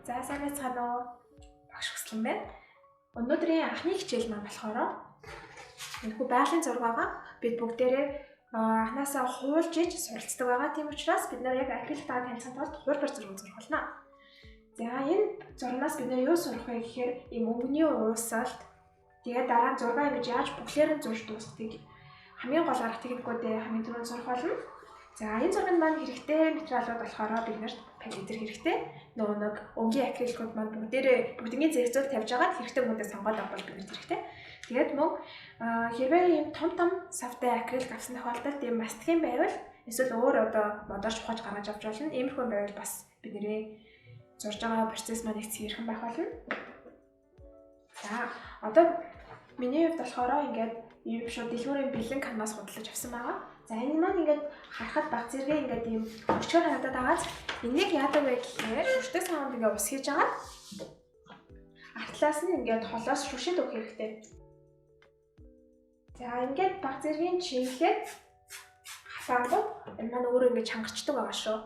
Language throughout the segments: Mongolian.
За сайн байцгаана уу? Багш хүслэн байна. Өнөөдрийн анхны хичээл маань болохоор энэхүү байгалийн зураг байгаа. Бид бүгдээрээ анхнаасаа хуулж иж суралцдаг байгаа. Тийм учраас бид нар яг акрилик дагаад танилцсан тулд хуулбар зураг зурх болно. За энэ зурнаас бид нар юу сурах вэ гэхээр ийм өнгөний уусалт тэгээд дараа нь зураг ингэж яаж бүхлээр нь зурж дуустгийг хамгийн гол арга техникүүдээ хамгийн түрүүнд сурах болно. За энэ зурганд маань хэрэгтэй материалууд болохоор биднэрт палетер хэрэгтэй. Нөгөө нэг өнгийн акриликууд маань бүгдийн зэрэгцүүл тавьж байгаа хэрэгтэй мөдөө сонгоод авбал биднэрт хэрэгтэй. Тэгээд мөн хэрвээ ийм том савтай акрилик авсан тохиолдолд ийм мастикын байвал эсвэл өөр одоо модорч ухаж гаргаж авч болно. Иймэрхүү байвал бас бидний зурж байгаа процесс маань их цэвэрхэн байх болно. За одоо миний хувьд болохоор ингээд ийм шууд дэлгүүрийн бэлэн канвас худалдаж авсан байгаа. За энэ маань ингээд харахад баг зэрэгээ ингээд ийм өчгөр харагдаад байгаа. Энийг яадаг вэ гэхээр шүртэй саунд ингээд ус хийж байгаа. Артлаас нь ингээд холоос шүшид өгөх хэрэгтэй. За ингээд баг зэргийн чиглэлээд хасаагууд энэ маань өөрөө ингээд чангарчдаг байгаа шүү.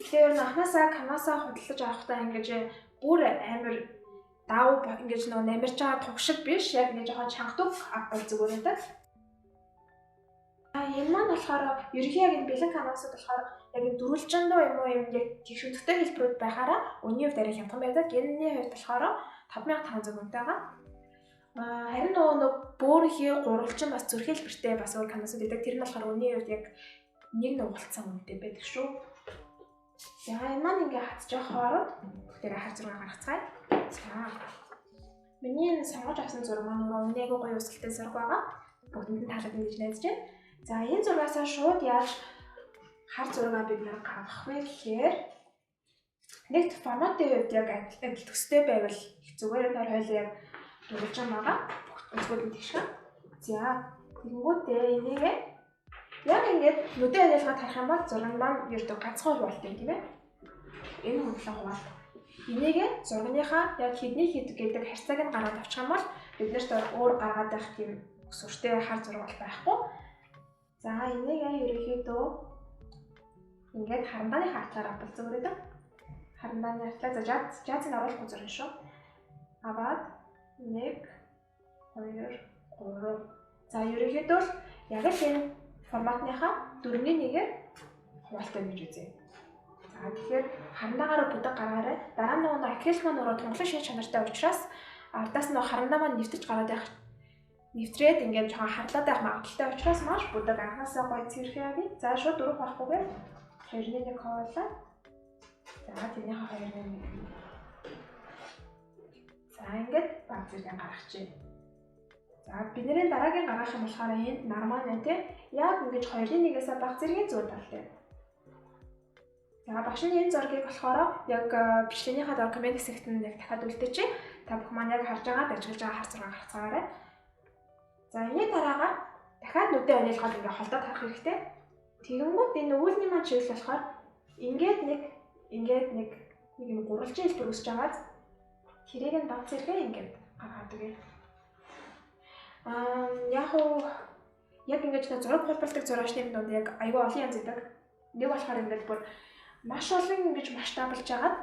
Тэгэхээр анхнаасаа канвасаа худалдаж авахдаа ингээд бүр амар даав ингэж нөгөө намирж байгаа туг шиг биш, яг ингэ жоохон чангадаг авбал зүгээр байдаг. Энэ маань болохоор ерөнхий яг энэ бэлэн канвасууд болохоор яг энэ дөрвөлжиндөө юм уу юм яг тэгшүнтгтэй хэлбэрүүд байхаараа өнний хувьд арай хямдхан байдаг. Энэний хувьд болохоор 5500 үнэтэй байгаа. Харин нөгөө бөөрийнхээ гурвалжин бас зүрх хэлбэртэй бас өөр канвасууд байдаг. Тэр нь болохоор өнний хувьд яг нэг нугалцсан үнэтэй байдаг шүү. За энэ маань ингээ хатж явах хоороо тэр хар зураг гаргацгаая. За. Миний энэ сонгож авсан зураг маань нөгөө үнэгүй гоё өсөлттэй зураг байгаа. Бүгдэнд нь таалагдана гэж найдаж байна. За энэ зургаасаа шууд яаж хар зургаа бид нар гаргах вэ гэхээр нэгт форматын хувьд яг адил төстэй байвал их зүгээр нөр хойлоо яг дурж байгаа. Бүгд нь тийш. За тэгэнгүүтээ энийг яг ингээд нүдэн хариалгаад харах юм бол зураг маань ердөө ганцхан хуваалт юм тийм ээ. Энэ хөвлөн хуваалт. Энийг зургийнхаа яг хэдний хэд гэдэг харьцааг нь гаргаад авчих юм бол биднэрт өөр гаргаад байх тийм өсвөртэй хар зураг бол байхгүй. За энийг ерөнхийдөө ингээд харандааны хартаар авбал зүгээр гэдэг. Харандааны хартлаа за жаацыг оруулах зураг шүү. Аваад 1 2 3. За ерөнхийдөө яг л энэ форматныхаа 4-1-ээр хуваалтай гэж үзье. За тэгэхээр харандаагаараа бүдэг гаргаарай. Дараа нь нөгөө акрилик маань өөрөө тунгалаг шин чанартай учраас ардаас нь харандаа маань нэвтэж гараад байх. Нэвтрээд ингээд жоохон харлаад байх магадaltaй учраас маш бүдэг анхаасаа гоё цэвэрхэн явъя. За шууд дөрөв болохгүйгээр 2-1 хаваалаа. За тэрнийхээ 2-1. За ингээд баг зэрэг гаргачихъя. За бидний дараагийн гаргах юм болохоор энд нар маань тий яг ингэж 2-1-ээс баг зэргийн зүүн талтай. За багшны энэ зургийг болохоор яг бичлэгийнхаа документ хэсэгт нь яг дахиад үлдээч. Та бүх маань яг харж байгаа ажиглаж байгаа хар зураг гаргацгаарай. За энэ дараагаар дахиад нүдэн ханиалгаад ингээ холдоод харах хэрэгтэй. Тэгэнгүүт энэ үүлний маань чиглэл болохоор ингээд нэг юм гурвалжин хэлбэр үсэж байгаад тэрийг нь баг зэрэг ингээд гаргадаг юм. Яг ингэж зураг хулбарладаг зурагчны донд яг аюул олон янз байдаг. Нэг болохоор ингээд бүр маш олон ингэж масштаблж агаад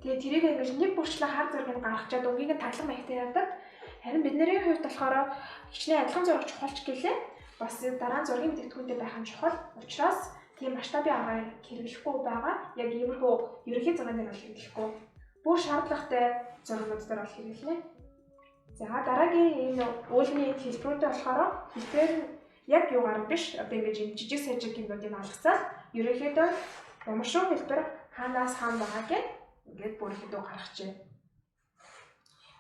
тэгээ тэрийг ингэж нэг бүрчлээ хар зургийг гаргах чад өнгийг нь таглан маягтай яадаг. Харин бидний хувьд болохоор хичнээн адилхан зураг чухалч гэлээ. Бас дараа нь зургийн бүтээгдэхүүнтэй байх нь чухал. Учираас тийм масштабын аргаар хэрэглэхгүй байгаа. Яг иймэрхүү ерөнхий зургийн дээр бол хэрэглэхгүй. Бүр шаардлагатай зургууд дээр бол хэрэглэнэ. За дараагийн энэ уулын хэлбэрүүдээ болохоор хэлбэр нь яг юугаар биш. Одоо ингэж юм жижиг сажиг юмнуудыг алгацаад ерөнхийдөө ямар шүү хэлбэр хаанаас хаан байгаа гэж ингээд бүр хэдүү гаргачихъя.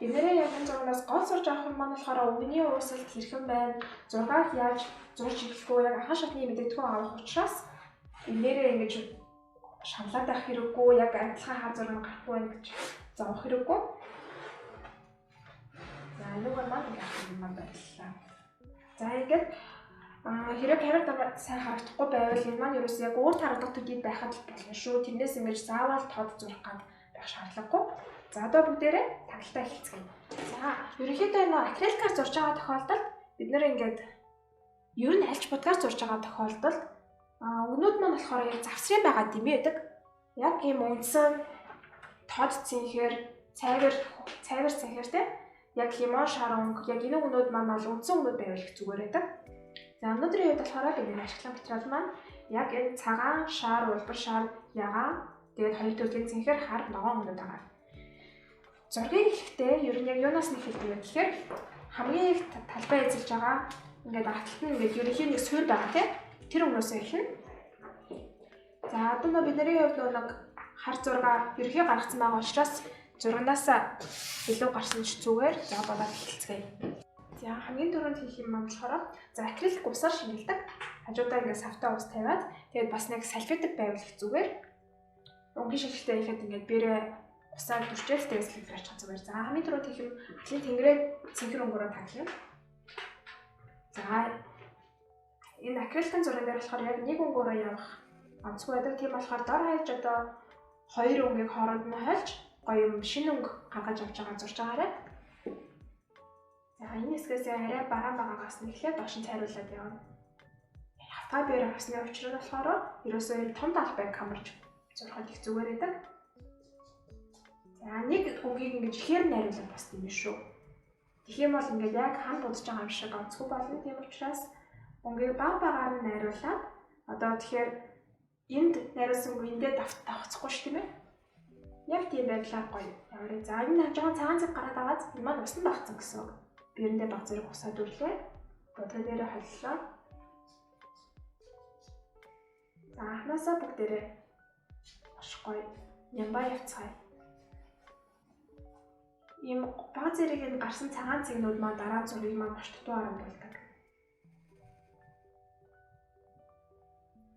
Бидний яг энэ зургаас гол сурж авах юм маань болохоор өнгөний уусалт хэрхэн байна, зургааг яаж зурж эхлэхгүй яг анхан шатны мэдээлэл авах учраас энээрээ ингэж шавлаад авах хэрэггүй, яг адилхан хар зураг гарахгүй байх гэж зовох хэрэггүй. За энэгээр маань ингэ авах юм байлаа. За ингээд хэрэг камерад сайн харагдахгүй байвал энэ маань ерөөс яг өөр тарагдах төдий байхад л болно шүү. Тэрнээс ингэж заавал тод зурх гад байх шаардлагагүй. За одоо бүгдээрээ тагталтаа эхэлцгээе. За ерөнхийдөө энэ акриликаар зурж байгаа тохиолдолд бид нэр ингээд ер нь альч будгаар зурж байгаа тохиолдолд өнгөнүүд маань болохоор яг завсрын байгаа дэмий байдаг. Яг ийм үндсэн тод цэнхэр, цайвар цэнхэр те яг лимон шар өнгө яг энэ өнөөд маань бол үндсэн өнөөд байвал их зүгээр байдаг. За өнөөдрийн үед болохоор би нэг ашиглан материал маань яг энэ цагаан шар, улбар шар, ягаан тэгээд хоёр төрлийн цэнхэр, хар, ногоон өнөөд байгаа. Зургийг хэлэхдээ ер нь яг юунаас нь хэлдэг вэ гэхээр хамгийн их талбай эзэлж байгаа ингээд аргалт нь ингээд ерөнхийн нэг суурь байгаа тийм тэр өмнөөсөө эхэлнэ. За одоо нөө бидний хувьд нэг хар зураг ерөнхий гаргацсан байгаа учраас зурагнаас илүү гарсан ч зүгээр за болоод хэлцгээе. За хамгийн түрүүнд хийх юм маань болохоор за акрилик усаар шингэлдэг. Хажуудаа ингээд савтаа ус тавиад тэгээд бас нэг салфетик байвал их зүгээр. Өнгийн шилжтэй ихэд ингээд бэрээ усаар дүрчээл тэгээс хэлбэрч зүгээр. За хамгийн түрүүнд хийх юм атлын тэнгэрээ цэнхэр өнгөөрөө таглана. За энэ акриликын зураг дээр болохоор яг нэг өнгөөрөө явах онцгой байдаг. Тийм болохоор дор хаяж одоо хоёр өнгийг хооронд нь хольж гоё юм шинэ өнгө гаргаж авч байгаа зурж байгаарай. За энэ хэсгээс арай бараан байгаагаас нь эхлээд доош нь цайруулаад явна. Хавтгай бээр авсны учир нь болохоор ерөөсөө энэ том талбайг хамарч зурхад их зүгээр байдаг. За нэг өнгийг ингэж ихээр найруулах бас юм шүү. Тэгэх юм бол ингээд яг ханд удаж байгаа юм шиг онцгой болно. Тийм учраас өнгийг багаар нь найруулаад одоо тэгэхээр энд найруулсан үндэ давцахгүй ш тийм ээ. Яг тийм байдлаар гоё. Яваа. За энэ хавж байгаа цагаан цэг гараад агаад энэ маань усан багцсан гэсэн үг. Бирэндээ баг зэрэг усаад үрлээ. Бодгоо дээрээ холлоо. За анхнаасаа бүгдээрээ маш гоё нямбаа явцгаая. Ийм баг зэрэг энэ гарсан цагаан цэгнүүд маань дараа зургийг маань маш дутуу харамдуулдаг.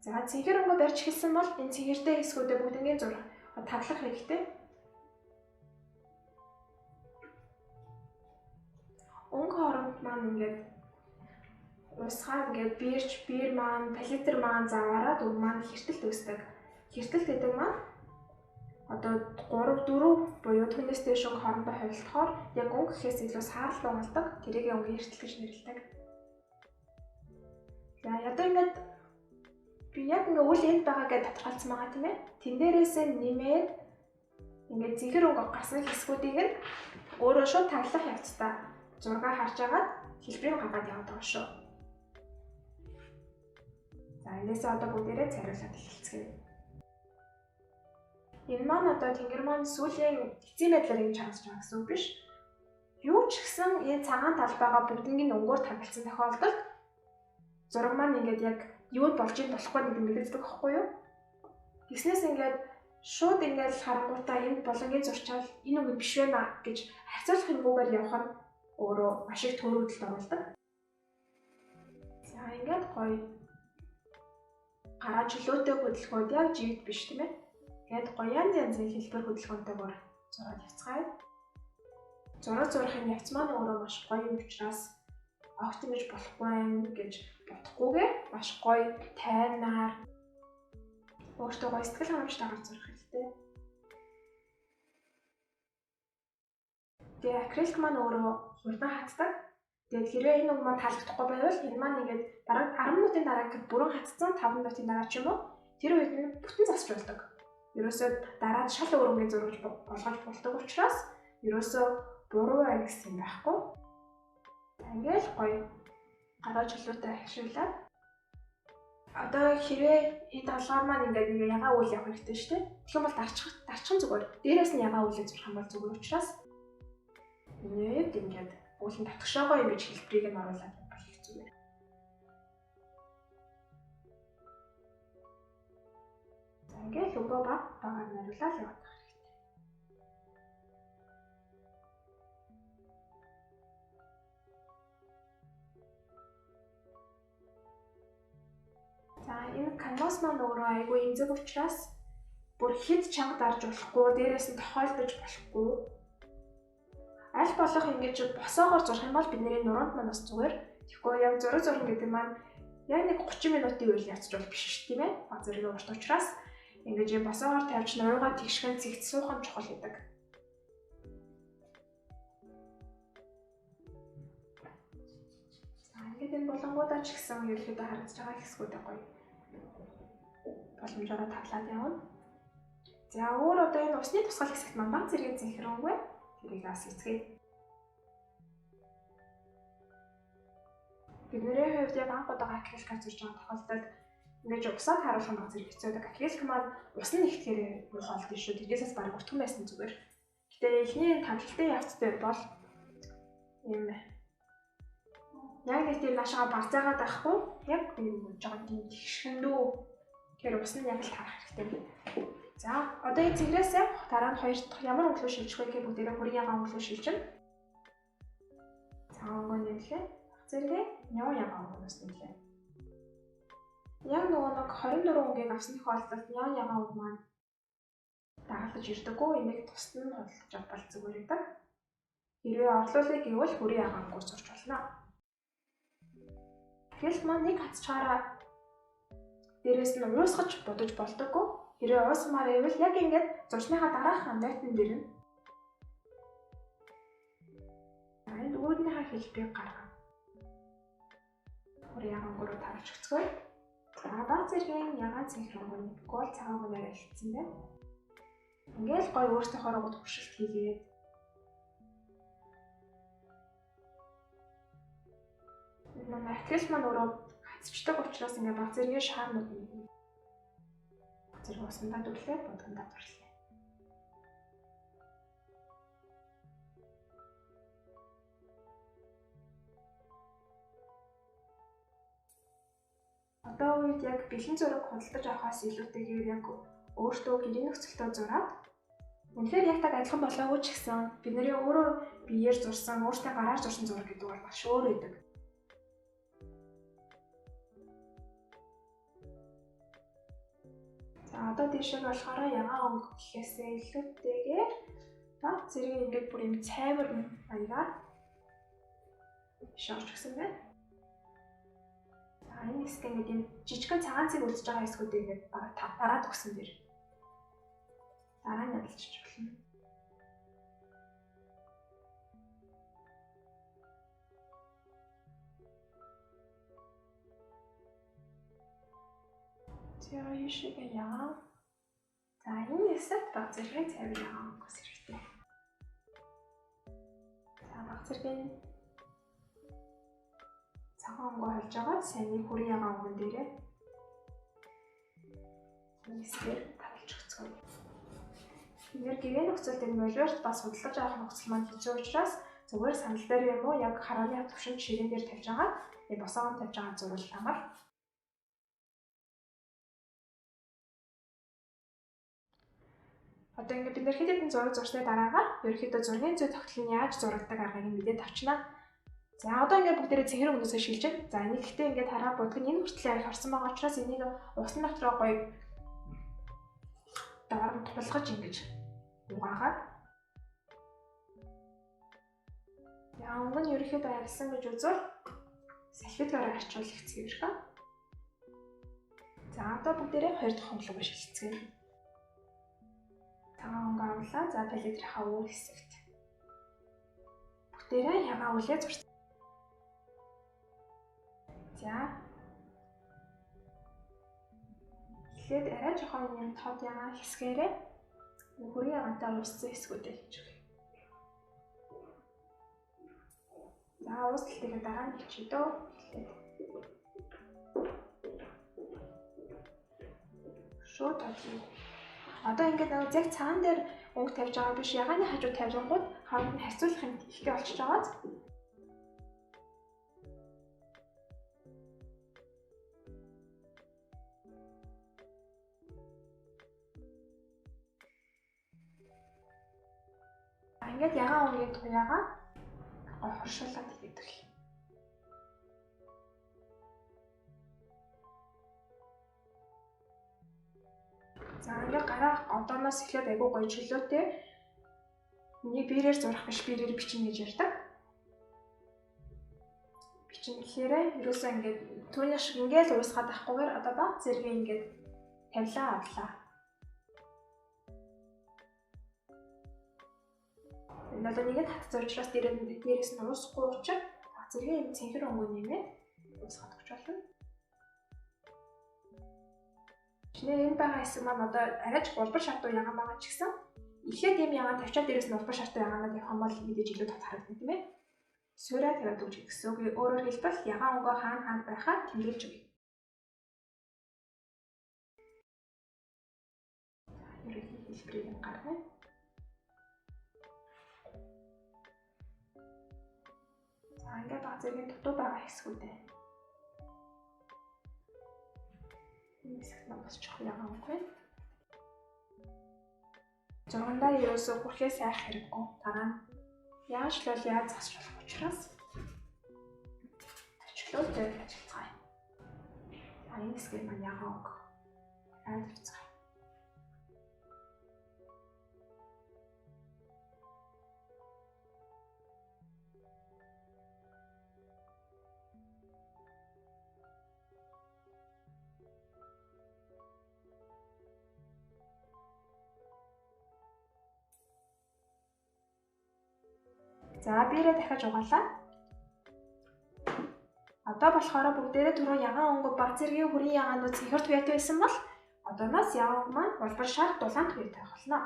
За цэнхэр өнгө барьж эхэлсэн бол энэ цэнхэртэй хэсгүүдээ бүгднийг зурах таглах хэрэгтэй. Өнгө хооронд маань ингээд усгаа ингээд биер маань, палитр маань заваараад өнгө маань хэртэлт үүсдэг. Хэртэлт гэдэг маань одоо 3 4 буюу түүнээс дээш өнгө хоорондоо холилдохоор яг өнгө гэхээс илүү сааралтай болдог. Тэрийг өнгө хэртэлт гэж нэрлэдэг. За одоо ингээд би яг ингээ үл энд байгаа гэдээ тодорхойлсон байгаа тийм ээ. Тэн дээрээсээ нэмээд ингээ цэнхэр өнгө гарсан хэсгүүдийг нь өөрөө шууд таглах явцдаа зургаа харж агаад хэлбэрийг гаргаад яваад байгаа шүү. За энээсээ одоо бүгдээрээ цайруулаад эхэлцгээе. Энэ маань одоо тэнгэр маань сүүлийн эцсийн байдлаар ингэж хангаж байгаа гэсэн үг биш. Юу ч гэсэн энэ цагаан талбайгаа бүгднийг өнгөөр тагласан тохиолдолд зураг маань ингээд яг юу болж ийн болохгүй нэг мэдэгддэг байхгүй юу? Тэгснээс ингээд шууд ингээд харангуйтаа энэ болонгийн зурчаал энэ өнгө биш байна гэж харьцуулах юмгүйгээр явах нь өөрөө маш их төрөвдөлд оруулдаг. За ингээд гоё гараа чөлөөтэй хөдөлгөөнд яг жигд биш тийм ээ. Ингээд гоё янзын хэлбэр хөдөлгөөнтэйгээр зураад явцгаая. Зураг зурахын явц маань өөрөө маш гоё юм учраас огт ингэж болохгүй гэж бодохгүйгээр маш гоё тайвнаар өөртөө гоё сэтгэл ханамжтай гарч зурх хэрэгтэй. Тэгээ акрилик маань өөрөө хурдан хатдаг. Тэгээд хэрвээ энэ өнгө маань таалагдахгүй байвал энэ маань ингээд бараг 10 минутын дараа гэхэд бүрэн хатцсан 5 минутын дараа ч юм уу тэр үед нь бүтэн засч болдог. Ерөөсөө дараад шал өөр өнгөний зургаж болгож болдог учраас ерөөсөө буруу байх гэсэн юм байхгүй. Ингээл гоё гараа чөлөөтэй хашиулаад одоо хэрвээ энэ толгоор маань ингээд нэг ягаан үйл явах хэрэгтэй шүү дээ. Тэгэх юм бол дарчхан зүгээр. Дээрээс нь ягаан үйлийг зурх юм бол зүгээр учраас нэг ингээд уулын татгшоогоо ингэж хэлбэрийг нь оруулаад болох зүгээр. За ингээд лого багаар нариулаад явах хэрэгтэй. За энэ канвас маань өөрөө айгүй эмзэг учраас бүр хэд чанга дарж болохгүй, дээрээс нь тохиолдож болохгүй. Аль болох ингэж босоогоор зурх юм бол бидний нуруунд маань бас зүгээр. Тэгэхгүй яг зураг зурна гэдэг маань яг нэг 30 минутын үйл явц бол биш шүү тийм ээ. Баг зэрэг урт учраас ингэж босоогоор тавьж нуруугаа тэгшгэн цэгт суухан чухал гэдэг. За ингээд энэ болонгуудаа ч гэсэн ерөөдөө харагдаж байгаа хэсгүүдээ гоё боломжоор таглаад явна. За өөр одоо энэ усны тусгал хэсэгт маань баг зэргийн цэнхрэнгүй. Тэрийг бас эцгээе. Бидний хувьд яг анх удаа акрилик зурж байгаа тохиолдолд ингэж усаад харуулах нь баг зэрэг хэцүү байдаг. Акрилик маань ус нь ихтгэхээр муухай болдсон шүү. Тэгээсээс баг өртгөн байсан зүгээр. Гэтэ эхний тамхилтын явцтай бол юм яг нэг тийм наашаа барзаагаад байхгүй. Яг юм жоо тийм тэгшгэндүү тэр ус нь яг л харах хэрэгтэй. За одоо энэ цэгнээс дараа нь хоёр дахь ямар өнгөлөөр шилжих вэ гэхээр бүгдээрээ хөрийн ягаан өнгөлөөр шилжинэ. За өнгөө нэмлээ. Зэрэгээ нён ягаан өнгөнөөс нэмлээ. Яг нөгөө нэг 24 өнгийг авсны тохиолдолд нён ягаан өнгө маань дагалдаж ирдэггүй. Энийг тусад нь худалдаж авбал зүгээр гэдэг. Хэрвээ орлуулъя гэвэл хөрийн ягаан өнгөөр зурж болно. Акрилик маань нэг хацчаараа дээрээс нь уусгаж будаж болдоггүй. Хэрвээ уусмаар ивэл яг ингээд зурсныхаа дараах амдайтан дээр нь энэ үүднийхээ хэлбэрийг гаргана. Хөрийн ягаан өнгөөр тавьж өгцгөөе. За баг зэргийн ягаан цэнхрэнгүй гол цагаан өнгөөр хэлсэн байна. Ингээд гоё өөрсдийнхөө төвшөлт хийгээд энэ акрилик маань өөрөө хацчдаг учраас ингээд баг зэргийн шаарнууд нь зэрэг усандаа дүрлээ, бодгондоо дурлээ. Одоо үед яг бэлэн зураг худалдаж авахаас илүүтэйгээр яг өөртөө гэрийн нөхцөлтөө зураад үнэхээр яг так адилхан болоогүй ч гэсэн бидний өөрөө биеэр зурсан, өөртөө гараар зурсан зураг гэдэг бол маш өөр байдаг. За одоо тийшээ болохоор ягаан өнгө гэхээсээ илүүтэйгээр баг зэрэг ингээд бүр юм цайвар маягаар шаарч өгсөн байна. Энэ хэсэг ингээд юм жижигхэн цагаан цэг үлдэж байгаа хэсгүүдийг ингээд баг дараад өгсөн дэр. Дараа нь ялчиж болно. За ийшээ яа. За энэ хэсэг баг зэрэг цайвар ягаан өнгөс хэрэгтэй. За баг зэрэг цагаан өнгөө холж байгаа сайн нэг хөрийн ягаан өнгөн дээрээ хэсгээр тавьж өгцгөөе. Энийг гэрээ нөхцөлд молиорт бас худалдаж авах нөхцөл маань хэцүү учраас зүгээр сандал дээр юм уу яг харааны төвшин ширээн дээр тавьж байгаа. Энэ босоогоо тавьж байгаа зурвал амар. Одоо ингээд бид нэр хэд хэдэн зураг зурсны дараагаар ерөнхийдөө зургийн зүй тогтол нь яаж зурагдаг аргыг мэдээд авчнаа. За одоо ингээд бүгдээрээ цэнхэр өнгөөсөө шилжин. За энийг гэхдээ ингээд хараа бодох нь энэ хүртэл яг харсан байгаа учраас энийг усны дотроо гоё даваар нь тулгаж ингэж угаагаад. Яа өнгө нь ерөнхийдөө харсан гэж үзвэл салфеткаараа арчуул ихцгий өрхөө. За одоо бүгдээрээ хоёр дахь өнгөлөөр шилжцгээе. Цагаан өнгө авлаа. За палетрийнхаа өөр хэсэгт бүгдээрээ ягаан үлээ зурсан. За эхлээд арай жоохон юм тод ягаан хэсгээрээ хөрийн ягаантай ууссан хэсгүүдээ хийж өгье. За уус тэлтэйгээ дараа нь хийчихээ дөө. Шууд авъя. Одоо ингээд нэг яг цаан дээр өнгө тавьж байгаа биш ягааны хажуу тавьж ангууд хооронд нь харьцуулах юм ихтэй болчихж байгаа. Ингээд ягаан өнгийн туяагаа хоршуулаад идэв. За ингээд гараа одооноос эхлээд айгуу гоё чөлөөтэй. Миний биерээр зурах биш биерээр бичнэ гэж ярьдаг. Бичин гэхээр ерөөсөө ингээд түүний шиг ингээд уусгаад авахгүйгээр одоо баг зэрэг ингээд тавилаа авлаа. Энэ одоо нэгэд татц учраас дээрээс нь уусахгүй учраас баг зэрэг юм цэнхэр өнгөө нэмээд уусгаад өгч болно. Энэ байгаа хэсэг маань одоо арайч улбар шартуу ягаан байгаа ч гэсэн эхлээд ийм ягаан тавьчаад дээрээс нь улбар шартуу ягаанаад явах юм бол мэдээж илүү тод харагдана тийм ээ. Суурай тавиад өгч гэсэн үг. Өөрөөр хэлбэл ягаан өнгөө хаана байхаа тэмдэглэж өгье. Ерөнхий хэлбэрийг гаргая. За ингээд баг зэргийн дутуу байгаа хэсгүүдээ. Энэ хэсэгт нам босчих ягаан үгүй. Зургандаа ерөөсөө хүрхээ сайх хэрэггүй. Дараа нь яаж л бол яаж засч болох учраас төчлөө дээр ажиллацгаая. За энэ хэсгийг маань ягаан үг айлцгаая. За биерээ дахиж угаалаа. Одоо болохоор бүгдээрээ түрүү ягаан өнгө баг зэргийн хүрийн ягаанууд цэнхэр туяатай байсан бол одооноос ягаан өнгө маань улбар шар дулаан туяатай байх болно.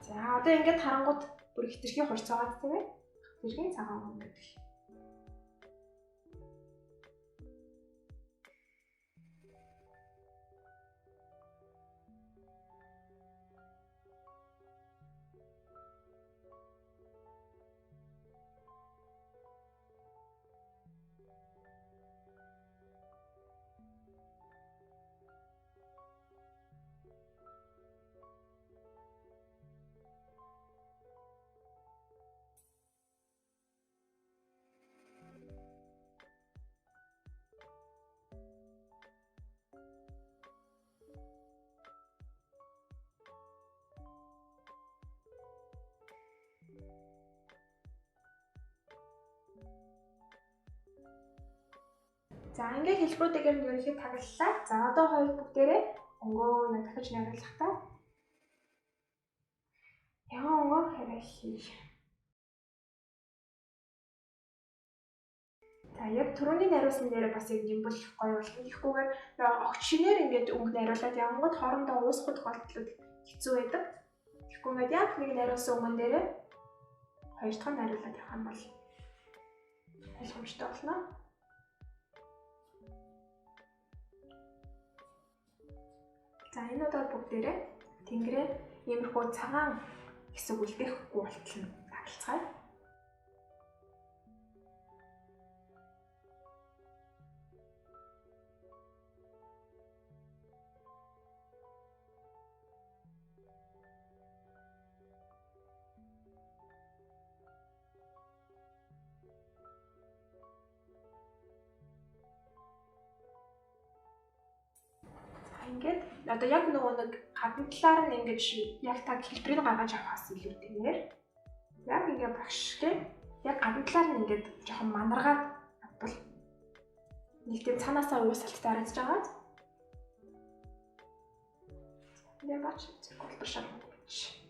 За одоо ингээд харангууд бүр хитрхи хурцаагаад тийм ээ. Хитрхийн цагаан өнгө гэдэг. За ингээд хэлбэрүүдээр нь ерөнхийд таглалаа. За одоо хоёр бүгдээрээ өнгөө дахиж найруулахдаа ягаан өнгөө хараа хийх. За яг түрүүний найруулсан дээр бас яг нэмбэл гоё болно. Ихгүйгээр огт шинээр ингээд өнгө найруулад явангууд хоорондоо уусах тохиолдлууд хэцүү байдаг. Тэгэхгүй ингээд яг нэг найруулсан өнгөн дээрээ хоёр дахь нь найруулад явах юм бол ойлгомжтой болно. За энэ удаад бүгдээрээ тэнгэрээ иймэрхүү цагаан хэсэг үлдээхгүй болтол нь таглацгаая. Ингээд одоо яг нөгөө нэг гадна талаар нь ингэж яг та хэлбэрийг гаргаж авахаас илүүтэйгээр яг ингээд багшгүй яг гадна талаар нь ингээд жоохон манаргаад авбал нэг тийм цаанаасаа уусалт дарааж байгаа. Тэгээ бач улбар шар гэж.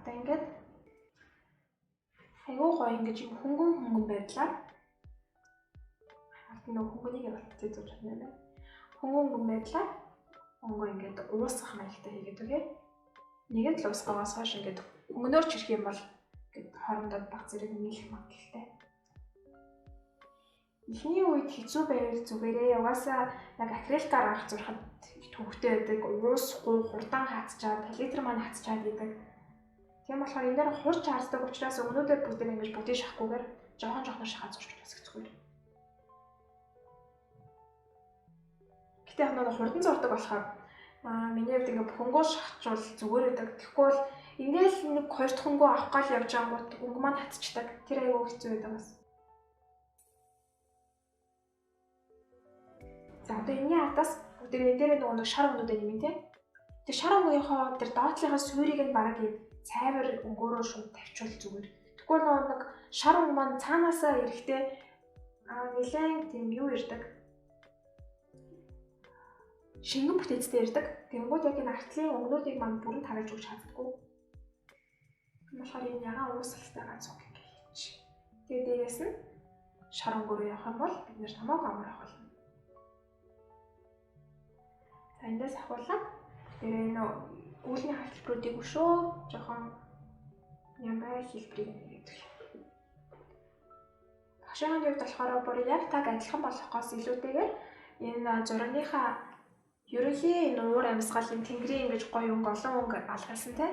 Одоо ингээд айгуу гоё ингэж юм хөнгөн байдлаар аль нэг хөнгөнийг болтцоо зурж байна. Хөнгөн байдлаар өнгөө ингээд уусгах маягтай хийгээд үгүй. Нэгэн л уусгахаас хойш ингээд хөнгөнөөр чирэх юм бол ингээд хоорондоо баг зэрэг нийлэх магадaltaй. Эхний үед хэцүү байвал зүгээрээ угаасаа яг акрилгаар анх зурхад төвхтэй байдаг. Уус хурдан хатчаад, палитр маань хатчаад идэг. Тийм болохоор энэ дээр хурж харцдаг учраас өгнүүдэд бүгдээ ингэж бүгдийг шахахгүйгээр жоохон шахаад зурчих бас хэцүүгээр. Гэтэ яг нэг хурдан зурдаг болохоор миний хувьд ингээ хөнгөө шахчвал зүгээр байдаг. Тэгэхгүй бол ингээл нэг хоёр дахь хөнгөө авах гал явж байгаагууд хөнгө маань хатчихдаг. Тэр аягүй хэцүү байдаг бас. За одоо энэний ардаас бүгдээ энэ дээр нэг шар өгнүүд юм тий. Тэр шар өгнийхөө тэр доотлынхаа суурийг нь бараг ийм цайвар өнгөөрөө шууд тавьчвал зүгээр. Тэгвэл нэг шар өнгө маань цаанаасаа эрэхтэй нэлээд тийм юу ирдэг. Шингэн бүтээцтэй ирдэг. Тэнгүүд яг энэ артлын өнгнүүдийг маань бүрэн тариалж өгч чаддаггүй. Болохоор энэ ягаан уусалтай ганц үг гэж хэлж. Тэгээд дээрээс нь шар өнгөөрөө явах юм бол бид нэр томоог амар авах болно. За эндээс ахуулаад тэр энэ үүлний хэлбэрүүдийг өшөө жоохон ямар хэлбэрийг нэгдэг. Багшийн хувьд болохоор бүр яг таг адилхан болохоос илүүтэйгээр энэ зурагийнхаа ерөнхий энэ уур амьсгалын тэнгэрийн ингэж гоё өнгө олон өнгө алгалсан те.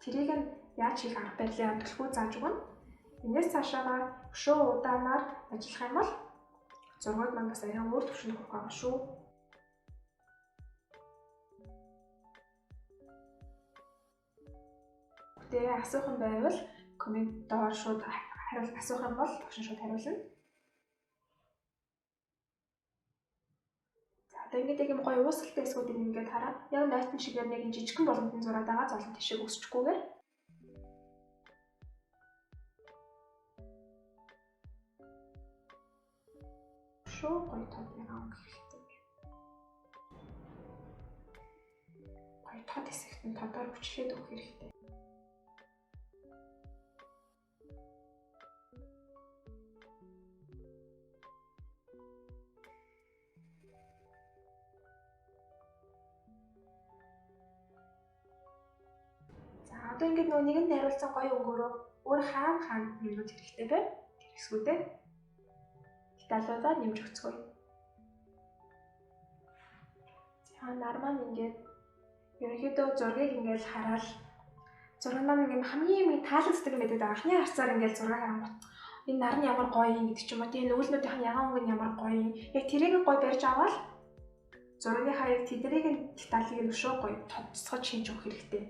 Тэрийг нь яаж хийх арга барилын төлхөө зааж өгнө. Энээс цаашаа өшөө удаанаар ажиллах юм бол зургууд маань бас арай өөр төвшөнд хүрэх байгаа шүү. Тэгээ асуух юм байвал комментоор шууд асуух юм бол багш шууд хариулна. Одоо ингээд юм гоё уусалтай эсгүүдийг ингээд хараад яг нойтон шиг яг нэг жижигхэн боломтын зураад байгаа золон тишээ өсчихгүйгээр шоо гоё тод ягаан гэхэлтэй. Гоё тод хэсэгт нь тодоор хүчлээд өгөх хэрэгтэй. Одоо ингээд нөгөө нэгэнд найруулсан гоё өнгөөрөө өөр хаана нэмж хэрэгтэй бэ? Тэр хэсгүүдээ деталуудаа нэмж өгцгөөе. За нар маань ингээд ерөнхийдөө зургийг ингээд хараад зураг маань ингээд хамгийн таалагддаг юм байдаг. Анхны харцаар ингээд зураг харангуут энэ нар нь ямар гоё юм гэдэг ч юм уу. Тэгээ нүүлнүүдийнх нь ягаан өнгө нь ямар гоё юм. Яг тэрийг гоё барьж аваад зургийнхаа яг тэдний деталийг нь өшөө гоё тодцоход шинж өгөх хэрэгтэй.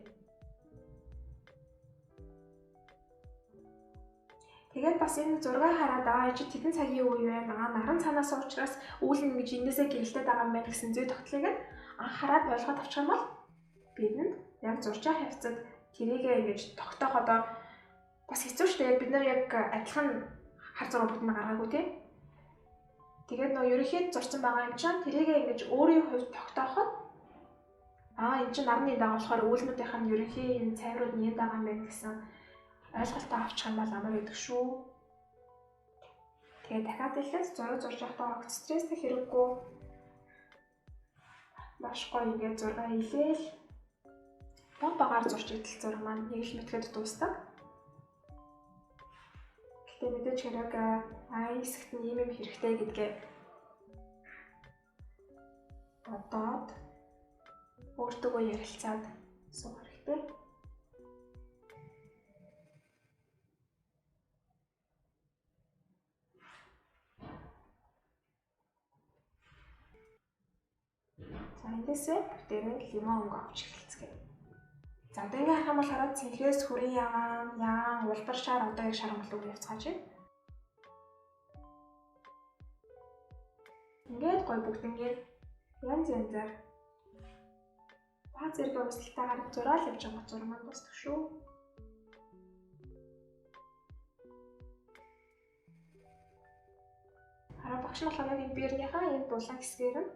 Тэгээд бас энэ зураг хараад чи тэдэн цагийн үе байна. Наран цаанаас уучраас үйл нь гэж эндээсээ гэрэлтээд байгаа юм байна гэсэн зүй тогтлыг нь анх хараад ойлгоод авчих юм бол бидэнд яг зурж явах явцад тэрийгээ ингэж тогтооходоо бас хэцүү шүү дээ. Бид нар яг адилхан хар зураг бүтэн гаргаагүй тий. Тэгээд нөө ерөнхийд зурсан байгаа юм чинь тэрийгээ ингэж өөрийн хувьд тогтооход энэ чинь нарны дагаа болохоор үйлнүүдийнх нь ерөнхий энэ цайврууд нь байгаа юм байна гэсэн ойлголтоо авчих юм бол амар байдаг шүү. Тэгээд дахиад хэлээс зураг зурж байхдаа стресстэй хэрэггүй маш гоё ингээд зураг хийлээл багаар зурж идэл зураг маань нэг л мэтгэд дуустдаг. Гэтэ мэдээж хэрэг хэсэгт нь ийм юм хэрэгтэй гэдгээ бодоод өөртөө ярилцаад суух хэрэгтэй. За эндээсээ бүтээрээ лимон өнгө авч эхэлцгээе. За одоо ингээ харах юм бол хараад цэнхээс хүрэн ягаан улбар шар одоо яг шар өнгөлөг явцгааж байна. Ингээд гоё бүгднгээр янз янзаар баг зэрэг ууслалтаагаар зураал явж байгаа зураг маань дуусдаг шүү. Хараа багш нь болохоор яг энэ биернийхаа энэ булан хэсгээр нь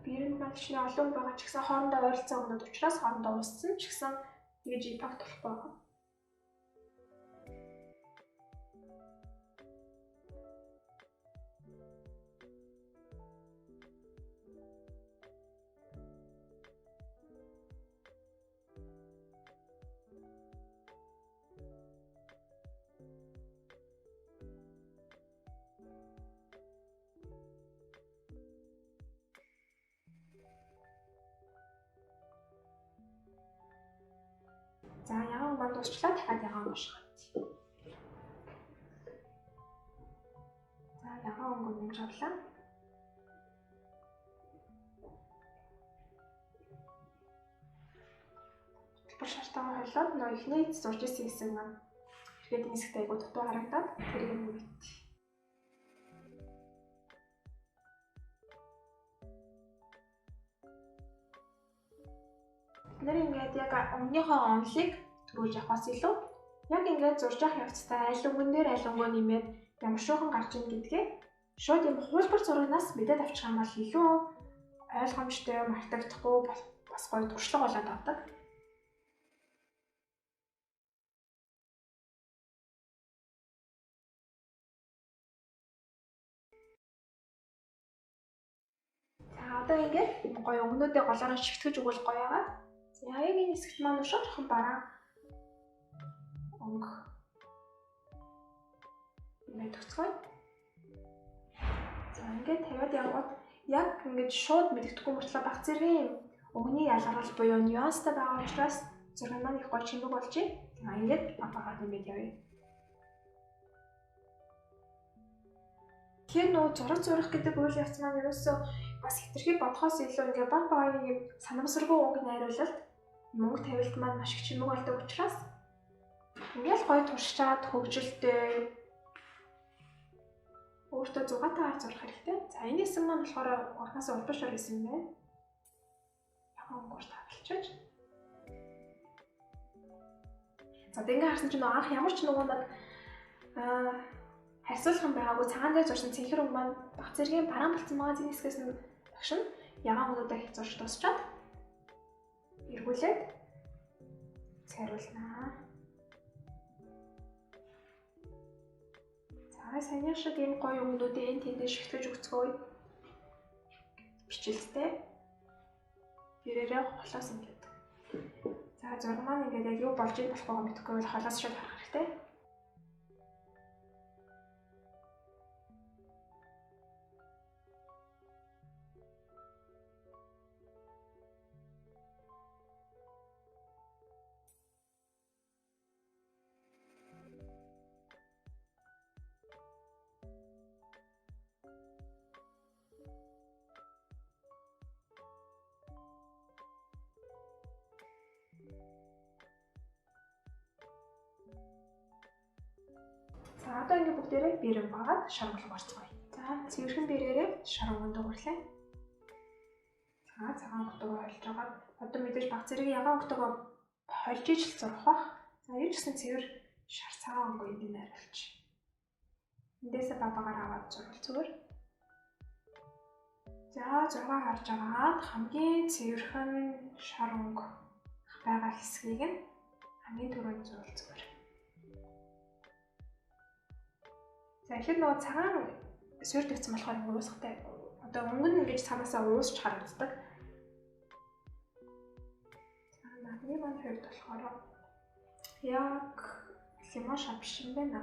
биерэнд магшны олон байгаа ч гэсэн хоорондоо ойролцоо өгнөд учраас хоорондоо ууссан ч гэсэн тэгэж импакт болохгүй байгаа. За ягаан маань дуусчлаа дахиад ягаан уушгах. За ягаан өнгө нэмж авлаа. Төлбөр шартаа хойлоод нөө ихний зурж ирсэн хэсэг маань ихэд энэ хэсэгт айгуу дутуу харагдаад тэрийг нэмэгт. Бид ингээд яг өмнөхөө онлыг төрүүлж авахаас илүү яг ингээд зурж авах явцдаа аль өнгөн дээр аль өнгөө нэмээд ямар шуухан гарч ийн гэдгээ шууд юм хуулбар зурагнаас мэдээд авчих юм бол илүү ойлгомжтой, мартагдахгүй бас гоё туршлага болоод авдаг. За одоо ингээд гоё өнгөнүүдээ голоороо шивтгэж өгвөл гоё байгаа. За яг энэ хэсэгт маань уушаа жоохон бараа өнгө ингээд төгсгөө. За ингээд тавиад явгад яг ингээд шууд мэддэхгүй мөртлөө баг зэргийн өнгөний ялгарл буюу нюанстай байгаа учраас зураг маань их гоё чимэг болж байна. За ингээд багаад нэмээд явъя. Тэгэхээр нөө зураг гэдэг үйл явц маань ерөөсөө бас хэтэрхий бодхоос илүү ингээд баг юм санамсаргүй өнгө найруулалт мөнгө тавилт маань маш их чимэг болдог учраас ингээд гоё туршаад хөгжилтэй өөртөө зугаатаагаар зурх хэрэгтэй. За энэ хэсэг маань болохоор урнаас улбашаар хийсэн юм байна. Ягаан өнгөөр тавилчиж. За ингээ харсан чинь анх ямар ч нэг харьцуулах юм байгаагүй цагаан дээр зурсан цэнхэр өнгө маань баг зэргийн бараан болцсон байгаа зэн хэсгээс нь багшин ягаан өнгөдөө хязгаарч дуусчаад эргүүлээд цайруулнаа. За саяны шиг ийм гоё өнгөнүүдээ энэ тэндээ шигтгэж өгцгөөе. Бичлэлтэй. Гэрээрээ холоос ингээд. За зураг маань ингээд яг юу болж ийн болохоо мэдэхгүй бол холоос шууд харах хэрэгтэй. За одоо ингээд бүгдээрээ бэрэн багаад шаргал барцгаая. За цэвэрхэн бэрээрээ шаргал дуурлаа. За цагаан өнгөтэйгээ холж агаад одоо мэдээж баг зэрэг ягаан өнгөтэйгээ холж ижил зурх бах. За юу ч гэсэн цэвэр шар цагаан өнгө энд найруулж. Эндээсээ багаар аваад зурвал зүгээр. За 6 харж агаад хамгийн цэвэрхэн шар өнгө байгаа хэсгийг нь хамгийн түрүүнд зурвал зүгээр. За ихэд нөгөө цагаан суурьдэгцэн болохоор уусгатай. Одоо өнгө нь ингэж цаанаасаа уусч харагддаг. За надны маань хувьд болохоор яг лимошап биш юм байна.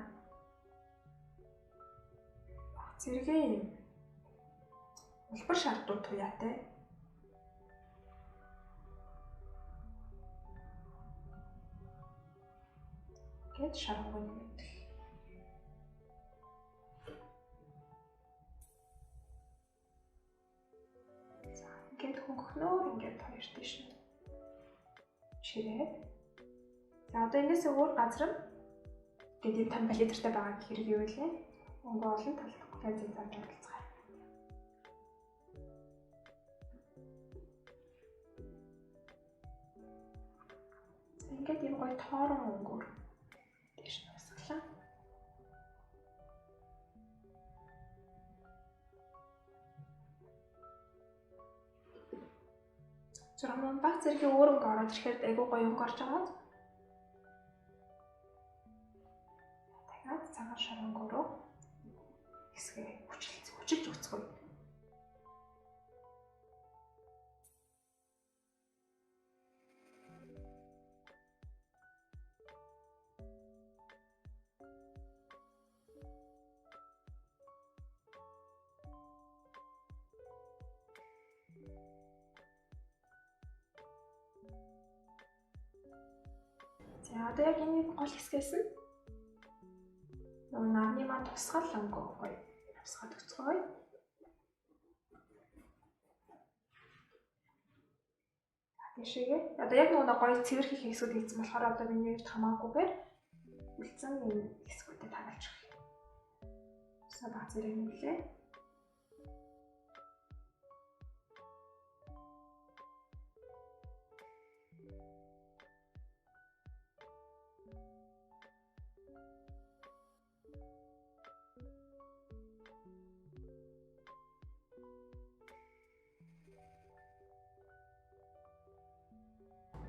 Зэргийн улбар шардуу туяатай. Гэт шаргуун гэдэг. Ингээд хөнгөхнөөр ингээд хоёр тийш нь чирээд. За одоо энэс өөр газар нь гэдэг юм тань палитртай байгаа хэрэг юу вэ? Өнгө олон талд ганцын цааш оролцгоо. За ингээд юм гоё тоорон өнгөөр тийш нь усглаа. Зурман баг зэргийн өөр өнгө ороод ирэхээр айгүй гоё өнгө орж байгаа. Дахиад цагаан шар өнгөөрөө хэсгээ хүчилж өгцгөөе. За одоо яг энэ гол хэсгээс нь нөгөө нарны маань тусгал өнгөө гоё авсгаад өгцгөөе. Тийшээгээ одоо яг нөгөө гоё цэвэр хийх хэсгүүд хийсэн болохоор одоо миний хувьд хамаагүйгээр үлдсэн энэ хэсгүүдэд харуулж өгье. Баг зэрэг нэлээ.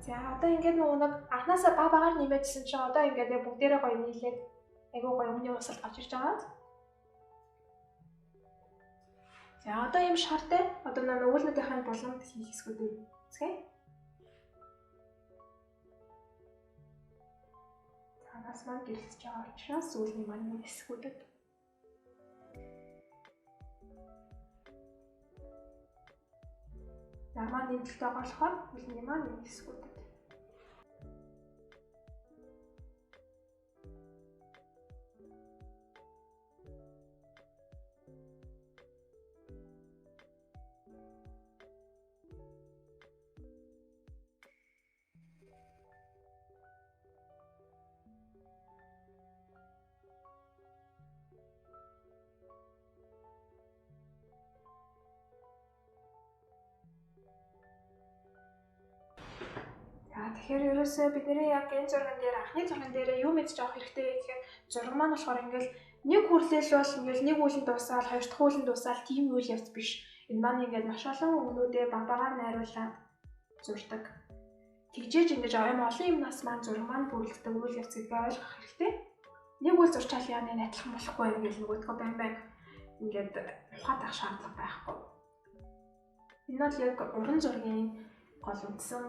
За одоо ингээд нөгөө нэг анхнаасаа багаар нэмээдсэн чинь одоо ингээд яг бүгдээрээ гоё нийлээд айгүй гоё өмнө усалт гарч ирж байгаа. За одоо юм шартай одоо нөгөөлнүүдийн булгамд хийх хэсгүүдийг үзье. Танаас маань гэрэлцэж байгаа учраас сүүлийн маань хэсгүүдэд Намаа нэмэлттэй байгаа болохоор үлний маань хэсгүүдэд тэгэхээр ерөөсөө бидний яг энэ зурган дээр анхны зурган дээр юу мэдж авах хэрэгтэй гэхээр зураг маань болохоор ингээл нэг хүрлэл бол ингээл нэг үүлэн дуусаад хоёр дахь үүлэн дуусаад тийм үйл явц биш. Энэ маань ингээд маш олон өгнүүдээ багаар найруулаад зурдаг. Тэгжээж ингэж юм олон юмнаас маань зураг маань бүрэлддэг үйл явц гэдгийг ойлгох хэрэгтэй. Нэг үйл зурчаал яаны адилхан болохгүй ингээд нөгөөдгөө байн ингээд ухаад авах шаардлага байхгүй. Энэ бол яг уран зургийн гол үндсэн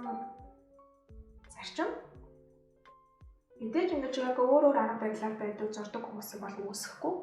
зарчим. Мэдээж ингэж яг өөр арга барилаар байдаг зурдаг хүмүүсийг бол үүсэхгүй.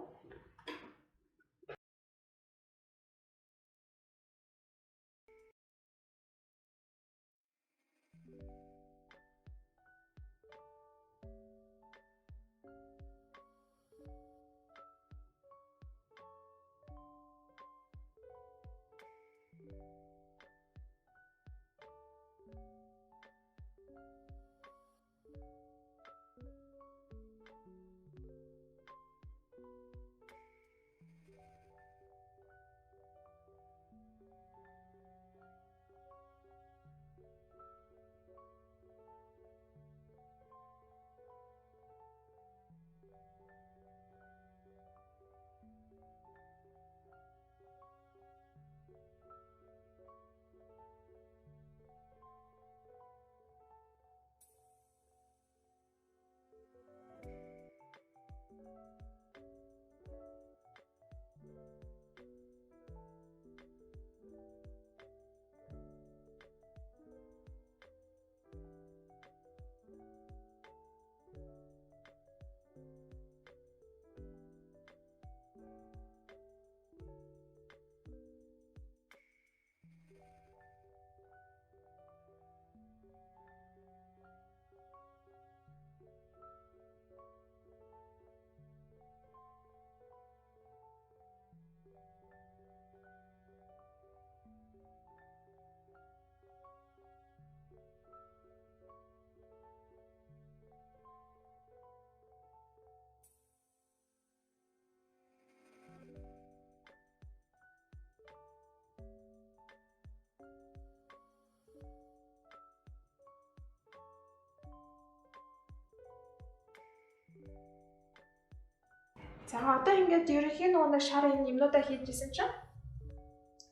За одоо ингээд ерөнхийн нэг шар энэ юмнуудаа хийжсэн чинь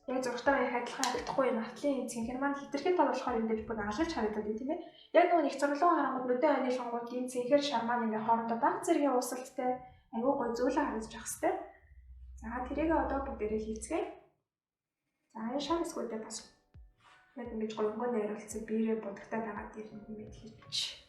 яг зургатайгаа их адилхан харагдахгүй юм. Хатлын цэнхэр маань хэтэрхий тал болохоор энэ дээр бүр алгаж харагдаад байна тийм ээ. Яг нөгөө нэг зурлуу харангууд нүдэн ойны шонгууд энэ цэнхэр шар маань ингээд хоорондоо баг зэргийн уусалттай аюу гой зөөлөн харагдаж ах хэвээр. За тэрийгээ одоо бүгдээрээ хийцгээе. За энэ шар хэсгүүдээ бас яг ингэж гонгоо найруулсан биерээ будагтаад байгаа дээр нэмээд хийчих.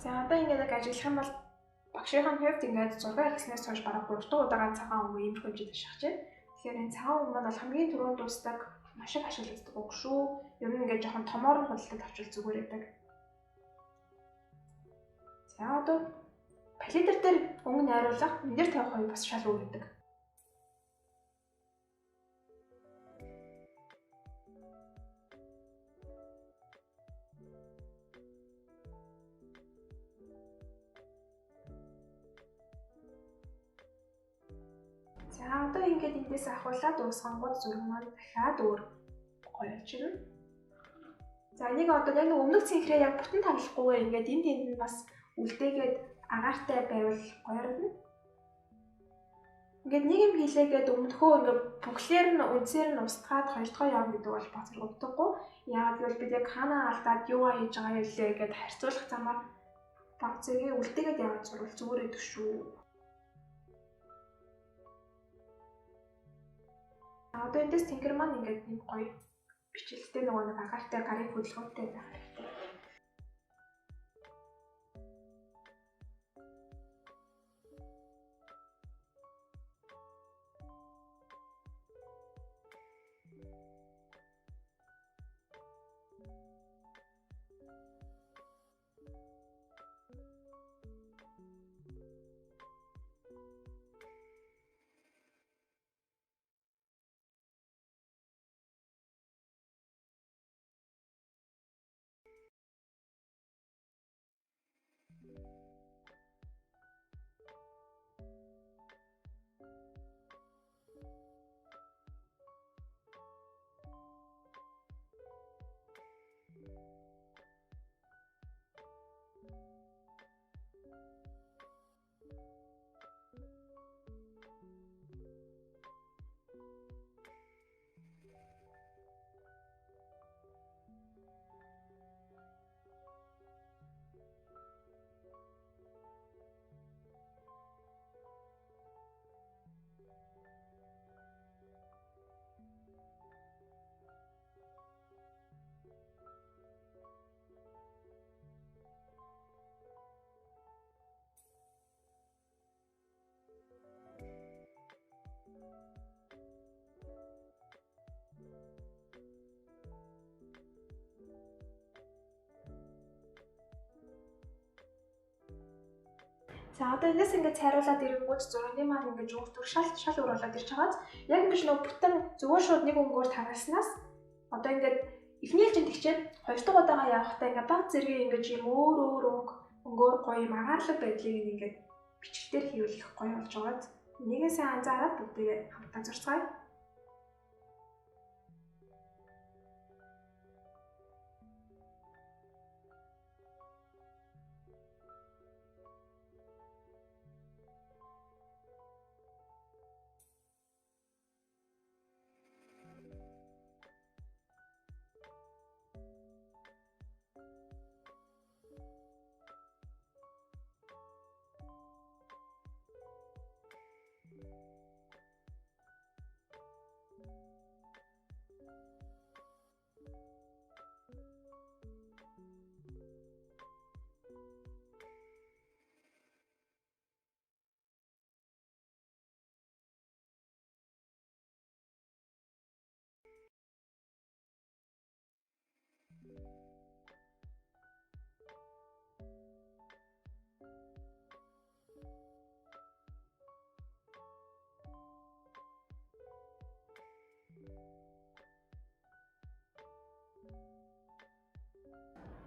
За одоо ингээд яг ажиллах юм бол багшийн хувьд ингээд 6 эхлснээс хойш бараг 3 дахь удаагаа цагаан өнгө ийм хэмжээд шахаж байна. Тэгэхээр энэ цагаан өнгө маань бол хамгийн түрүүнд дуустдаг маш их ашиглагддаг өнгө шүү. Ер нь ингээд жоохон томоор нь худалдаж авчвал зүгээр байдаг. За одоо палитр дээр өнгө найруулах, энэ дээр тавих хоёр бас шал өөр байдаг. За одоо ингээд эндээс ахуулаад дуусгангууд зураг маань дахиад өөр гоё болчихно. За энийг одоо яг нэг өмнөх цэнхрээ яг бүтэн тавлахгүйгээр ингээд энд нь бас үлдээгээд агаартай байвал гоё харагдана. Ингээд нэг юм хийлээгээд өмнөхөө ингээд бүхлээр нь үнсээр нь устгаад хоёр дахь явна гэдэг бол бацрагддаггүй. Яагаад гэвэл бид яг хаанаа алдаад юугаа хийж байгаа юм лээ гэдээ харьцуулах замаар баг зэрэг үлдээгээд яваад зурвал зүгээр байдаг шүү. Одоо эндээс тэнгэр маань ингээд нэг гоё бичлэгтэй нөгөө нэг агаартай гарын хөдөлгөөнтэй байх хэрэгтэй. За одоо энэс ингээд цайруулаад ирэнгүүт зургийн маань ингээд өөртөө шал өөр болоод ирж байгааз яг ингэж нөө бүтэн зүгээр шууд нэг өнгөөр тараснаас одоо ингээд эхний ээлжинд тэгчээд хоёр дахь удаага явахдаа ингээд баг зэргийн ингээд юм өөр өнгөөр гоё юм агаарлаг байдлыг ингээд бичлэгээр хийвэл гоё болж байгааз нэгэн сайн анзаараад бүгдээ хамтдаа зурцгаая.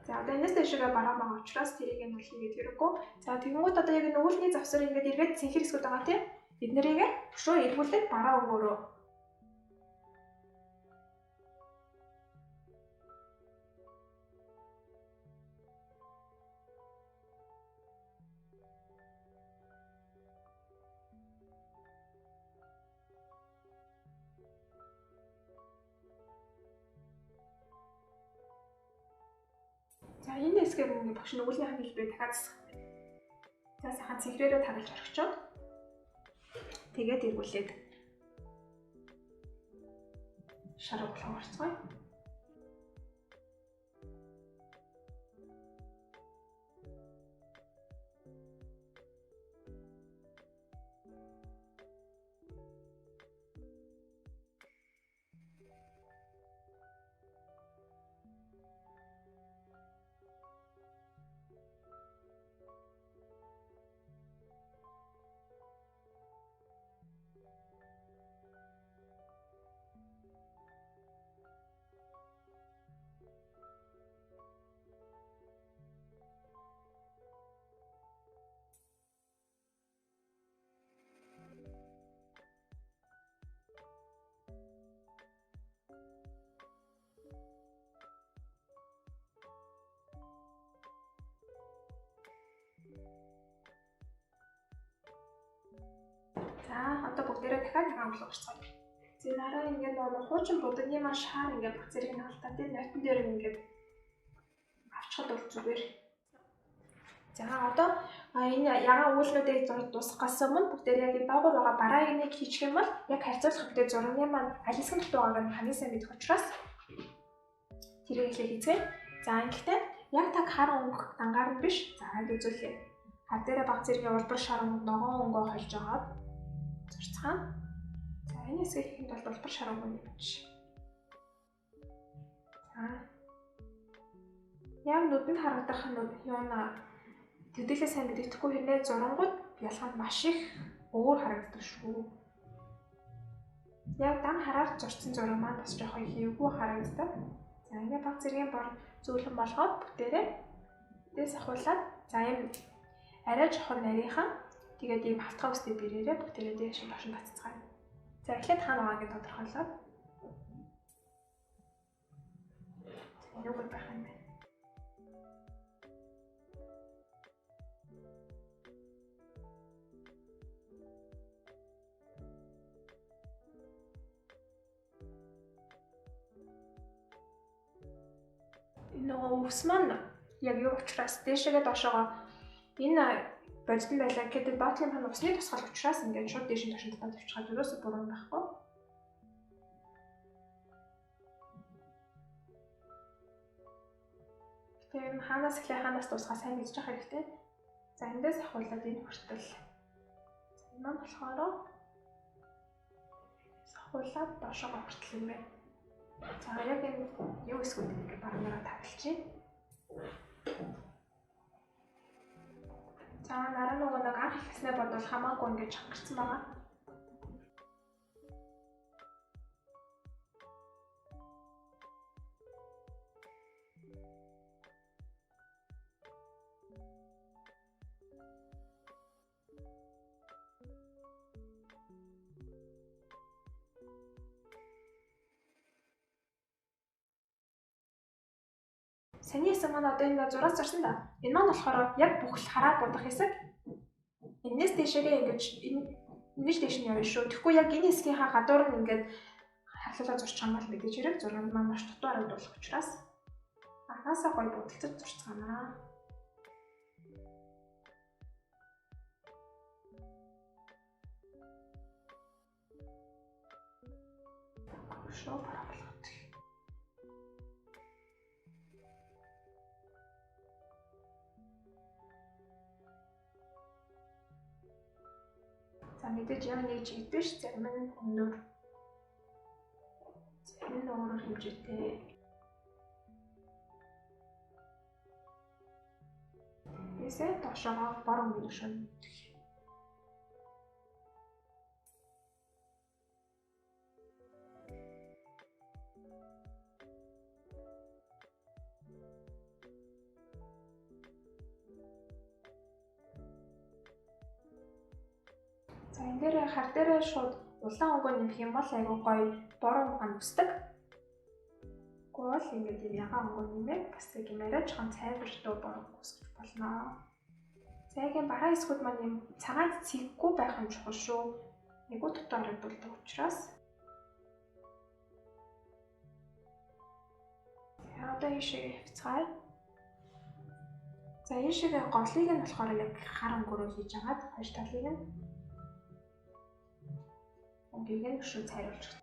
За одоо энэс дэшгээ бараа байгаа учраас тэрийг нь бол хийгээд хэрэггүй. За тэгэнгүүт одоо яг нүүлний завсар ингээд эргээд цэнхэр хэсгүүд байгаа тийм. Бид нарыг өшөө эргүүлээд бараа өгөөрөө. За энэ хэсгээр нэг багш нүглийн хангалтыг дахиад засах. За сайхан цэнхрээрээ таруулж орхичоод тэгээд эргүүлээд шаруу болгоо орцгоё. амлах шцгаа. За дараа ингээд нөгөө хуучин будагны маш шаар ингээд баг зэрэг наалтаа тийм нотон дээр ингээд авчихад бол зүгээр. За одоо энэ ягаан үүлнүүдийг зурж дуусгахаас өмнө бүгдээр яг доогуур байгаа бараагийн хийчих юм бол яг харьцуулах хөдөө зургийн маань аль хэсэг нь дутуугааг нь хамгийн сайн мэдэх учраас тэрийг ихлэ хийцгээе. За ингэхдээ яг таг хар өнгөх дангаар нь биш. За аль үзүүлээ. Хар дээрээ баг зэргийн улбар шар өнгө ногоон өнгөө холж агаад зурцгаана. За энэ хэсгийг хийхэд бол улбар шар өнгө юм биш. За яг нүдэнд харагдах юуна төдийлээ сайн мэддэхгүй хэрнээ зурангууд ялгаанд маш их өөр харагддаг шүү. Яг дан хараар зурцсан зураг маань бас жоохон хийвгүй харагддаг. За ингээд баг зэргийн бор зөөлөн болгоод бүтээрээ дэс ахуулаад за юм арай жоохон нарийнхан тэгээд ийм халтгаа үстэй бэрээрээ бүтээрээ дээш нь башин татцгаая. За эхлээд хаана байгааг тодорхойлоод юу байх юм бэ? Нөгөө өвс маань яг юу учраас дээшээгээ доошоогоо энэ бодитон байлаа гэдэг доотлын хан усны тусгал учраас ингээд шууд дээш нь ташин татаад авчихад ерөөсө буруу байхгүй. Тэгээд хаанаас эхлээ хаанаас дуусгаа сайн мэдчих хэрэгтэй. За эндээс ахуулаад энэ хүртэл. Энэ маань болохоор ахуулаад доошоогоо хүртэл юм байна. За яг энэ юу эсвэл ингээд баруунаараа тавилчих. За нараа нөгөө нэг анх ихснээ бодвол хамаагүй ингээд чангарсан байгаа. Саний хэсэг маань одоо энэ зураас зарсан да. Энэ маань болохоор яг бүхэл хараад бодох хэсэг. Энээс дэшээгээ ингэж ингэж дэш нь явна шүү. Тэгэхгүй яг энэ хэсгийн гадуур нь ингээд харлуулаад зурчих юм бол мэдээж хэрэг зурганд маань маш дутуу харагдуулах учраас анаасаа гоё бодолцож зурцгаана. Шоу параблах. За мэдээж яг нэг жиг биш, зарим нь өндөр. Зарим нь өөрөөр хэмжээтэй. Эсээ доошоогоо бор өнгө шин. За энэ дээр хар дээрээ шууд улаан өнгөө нэмэх юм бол айгүй гоё бор өнгө үсдэг. Гол ингэж юм ягаан өнгөө нэмээд бас нэг юм арай жоохон цайвартай бор өнгө үсгэж болно. Зайгийн бараа хэсгүүд маань юм цагаан цэггүй байх нь чухал шүү. Айгүй дутуу харагдуулдаг учраас. Одоо ийшээ хавцгаая. За ийшээ голыг нь болохоор яг хар өнгөөрөө хийж агаад хоёр талыг нь өнгөийг нь шууд цайруулчих.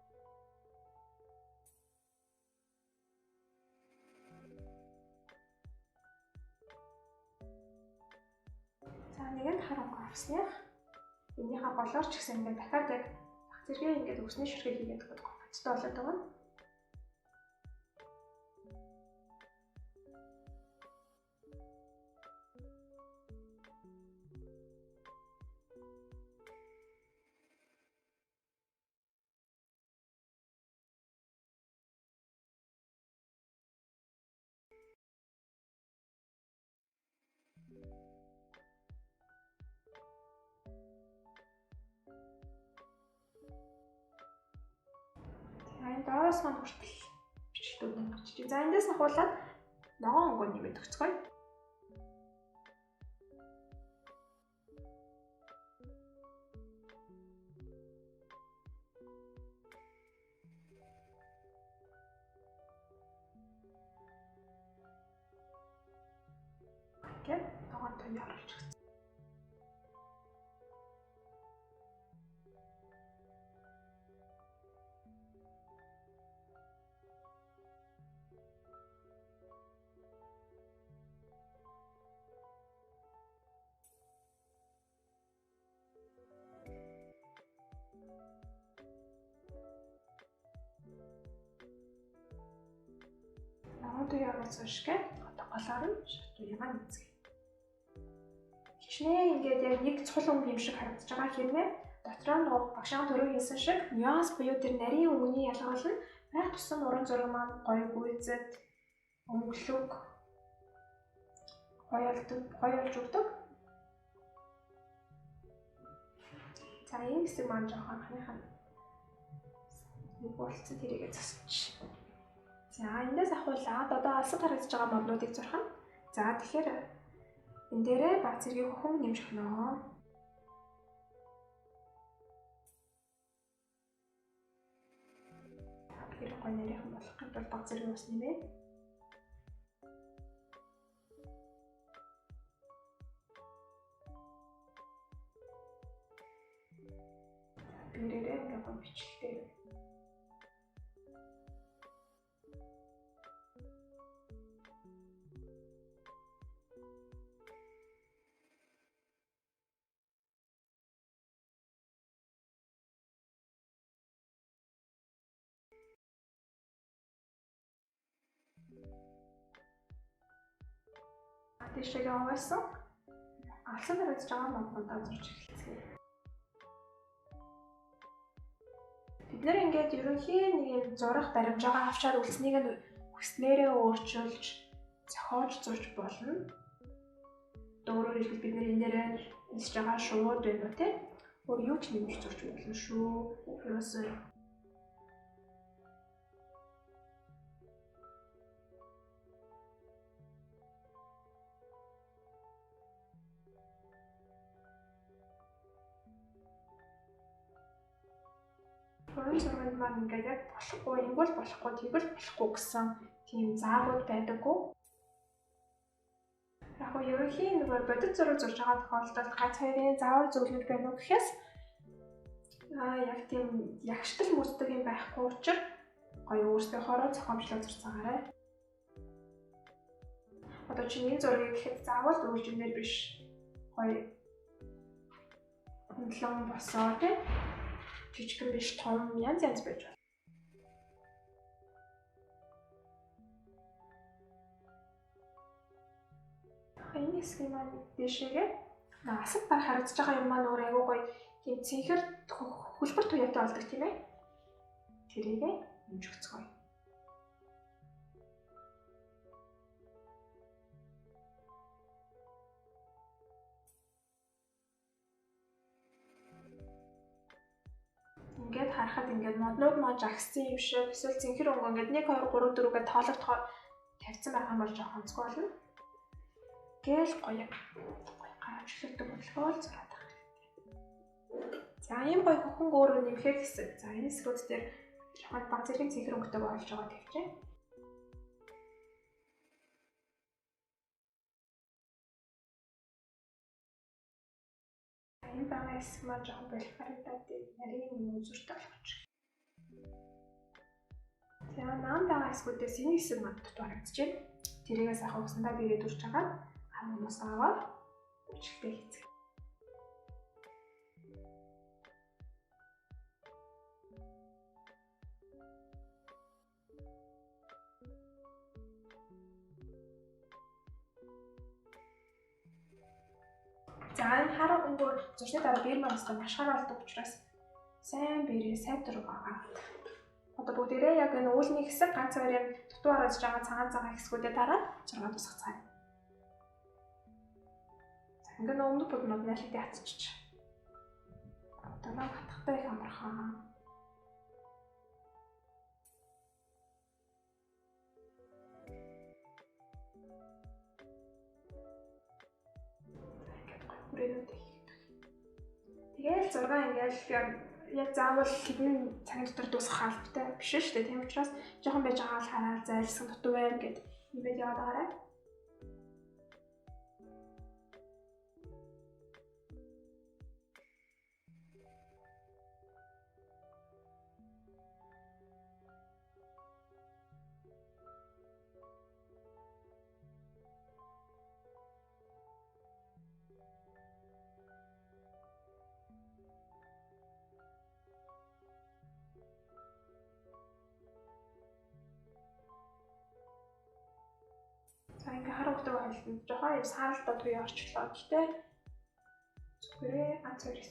За нэг нь хар өнгө авсных. Энийхээ голоор ч гэсэн ингээд дахиад яг бах зэрэг ингээд өсний ширхэг хийгээд гоцтой болоод байгаа нь. Энэ доороос маань хүртэл бичлүүд нь бичиж. За эндээс нь хуулаад ногоон өнгөө нэмээд өгцгөөе. Одоо явуулсан шиг одоо голоор нь шат уяагаа нэцгэй. Хичнээн ингээд яг нэг цул өнгө юм шиг харагдаж байгаа хэрнээ дотроо нь багшаан төрөө хийсэн шиг нюанс буюу тэр нарийн өнгөний ялгаал нь байх тусам уран зураг маань гоё гүйцэд өнгөлөг гоё болж өгдөг. За энэ хэсэг маань жоохон анхныхаа нэг болцсон тэрийгээ засч. За эндээс ахуулаад одоо алсад харагдаж байгаа моднуудыг зурхана. За тэгэхээр энэ дээрээ баг зэргийн хөхөн нэмж өгнө. Тэр гоё нэрийнхэн болохын тулд баг зэргийн ус нэмээ. Бэрээрээ ингээ гоё бичлээ. Тийшээ аваасан. Алсан харагдаж байгаа моднуудаа зурж эхэлцгээе. Бид нэр ингээд ерөнхийн нэг юм зурах баримжаагаа авчаад үлдсэнийг нь хүснээрээ өөрчилж зохиож зурж болно. Өөрөөр хэлбэл бид нэр энэ дээрээ хэлж байгаа шууд байна уу те? Өөр юу ч нэмж зурж болно шүү. Ерөөсөө уран зурганд маань ингээд яг болохгүй, ингүүл болохгүй, тэгвэл болохгүй гэсэн тийм заагууд байдаггүй. Яг нь ерөнхийн нэг бодит зураг зурж байгаа тохиолдолд ганц хоёрын заавар зөвлөмж байна уу гэхээс яг тийм ягштал мөсдөг юм байхгүй учраас гоё өөрсдийнхоороо зохиомжлоо зурцаагаарай. Одоо чи нэг зургийг гэхэд заавал өөрчмөр биш. Гоё хөндлөн босоо тийм жижигэн биш том янз байж байна. Энэ хэсгийг маань дэшээгээ асар баг харагдаж байгаа юм маань өөр аягүй гоё тийм цэнхэр хөлбөр туяатай болдог тийм ээ. Тэрийгээ нэмж өгцгөөе. Ингээд харахад ингээд моднууд маань жагссан юм шиг эсвэл цэнхэр өнгө ингээд 1 2 3 4-гээ тоологдохоор тавьсан байх юм бол жоохон онцгой болно. Гэл гоё гажлагддаг болохоор зураад байгаа хэрэгтэй. За ийм гоё хөхөн өөрөө нэмэхэд хэсэг. За энэ хэсгүүд дээр жоохон баг зэргийн цэнхэр өнгөтэй болж байгаа тавьчих. Энэ байгаа хэсэг маань жоохон болох харагдаад нарийн үзүүртэй болгоч. За наан байгаа хэсгүүдээс энэ хэсэг маань дутуу харагдчихэв. Тэрийгээ сайхан уснаа бийгээд үрж байгаа. Хамнаас аваад үржигтэй хийцгээе. За энэ хараа өнгөөр зурсны дараа биер маань өстой маш хараа болдог учраас сайн бээрээ сайтар байгаа. Одоо бүгдээрээ яг энэ уулын хэсэг ганц хоёрын дутуу харааж байгаа цагаан цагаан хэсгүүдээ дараад зургаад тусгацгаая. За ингээд өмнөд буднууд нь аль хэдийн хатчих. Одоо нам хатгатай их амархан. Тэгээд 6 ингээл яг заавал хэдэн цагийн дотор дуусгах албатай биш шүү дээ. Тийм учраас жоохон байж байгаа л хараад зайлсхан дутуу байна гэд нэвэд яваад байгаарай. За ингээ харагддаг байлгүй. Жохоо юм сааралтай туяа орчлоо гэхдээ зүгээр ганц хоёр.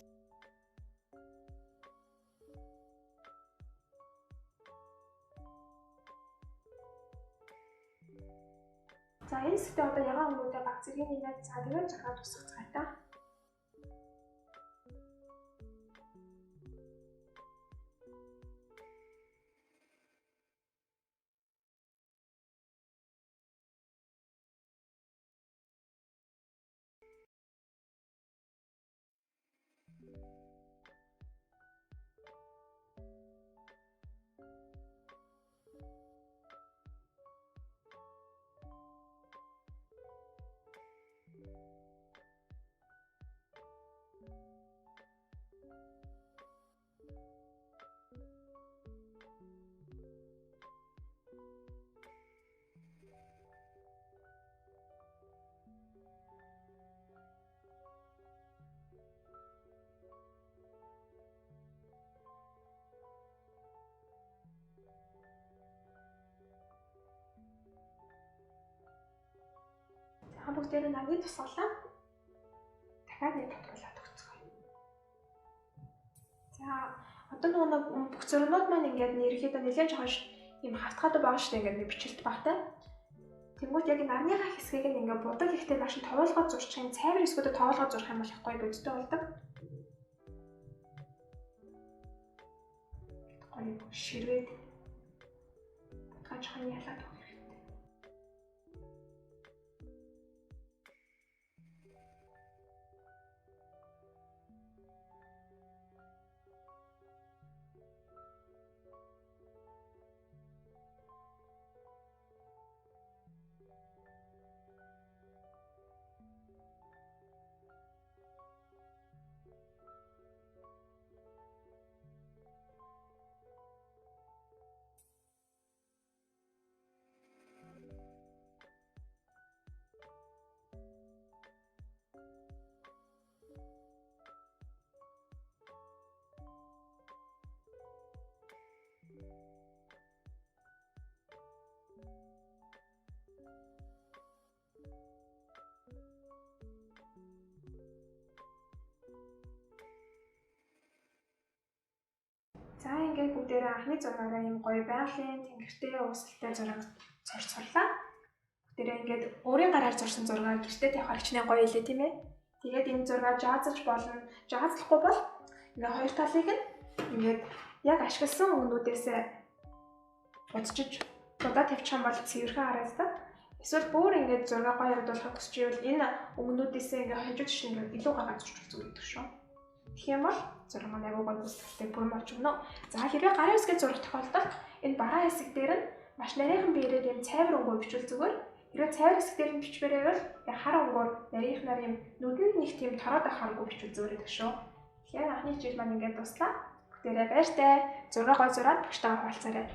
За энэ хэсэгтээ одоо ягаан өнгөтэй баг зэргийн нэмээд за тэгээд зураг тусгацгаая та. Бүгдээр нь агийн тусгалаа. Дахиад нэг тодруулаад өгцгөөе. За одоо нөгөө бүх зургууд маань ингээд ерөөхдөө нэлээд жоохон юм хавтгаад байгаа шүү дээ. Ингээд нэг бичлэлт багтай. Тэнгүүт яг энэ арныхаа хэсгийг нь ингээд будаг ихтэй маш тоолгоод зурчих юм. Цайвар хэсгүүдэд тоолгоод зурх юм бол их гоё бодтой болдог. Гоё ширвээд гажхан ялаад өгөх. За ингээд бүгдээрээ анхны зургаараа юм гоё байгалийн тэнгэртэй уусалтай зураг зорж сурлаа. Бүгдээрээ ингээд өөрийн гараар зурсан зураг гэртээ тавихаар хичнээн гоё илээ тийм ээ. Тэгээд энэ зураг жаазалж болно. Жаазлахгүй бол ингээд хоёр талыг нь ингээд яг ашигласан өгнүүдээсээ удчиж удаа тавьчих юм бол цэвэрхэн хараастай. Эсвэл бүр ингээд зураг гоё явуулахыг хүсчихвэл энэ өгнүүдээсээ ингээд хажуу тийш ингээд илүү гаргаж зурчих зүгээр гэдэг шүү. Тэгэх юм бол зураг маань аягүй гоё үзэгдэлтэй бүр болж өгнө. За хэрвээ гарын хэсгээ зурах тохиолдолд энэ бараа хэсэг дээр нь маш нарийнхан биерээ юм цайвар өнгөөр бичвэл зүгээр. Хэрвээ цайвар хэсэг дээр нь бичмээрээ бол яг хар өнгөөр нарийнхнаар юм нүдэнд нэг тийм тороод ахааргүй бичвэл зүгээр гэдэг шүү. Тэгэхээр анхны хичээл маань ингээд дуслаа. Бүгдээрээ баяртай. Зураг гоё зураад багштайгаа хуваалцаарай.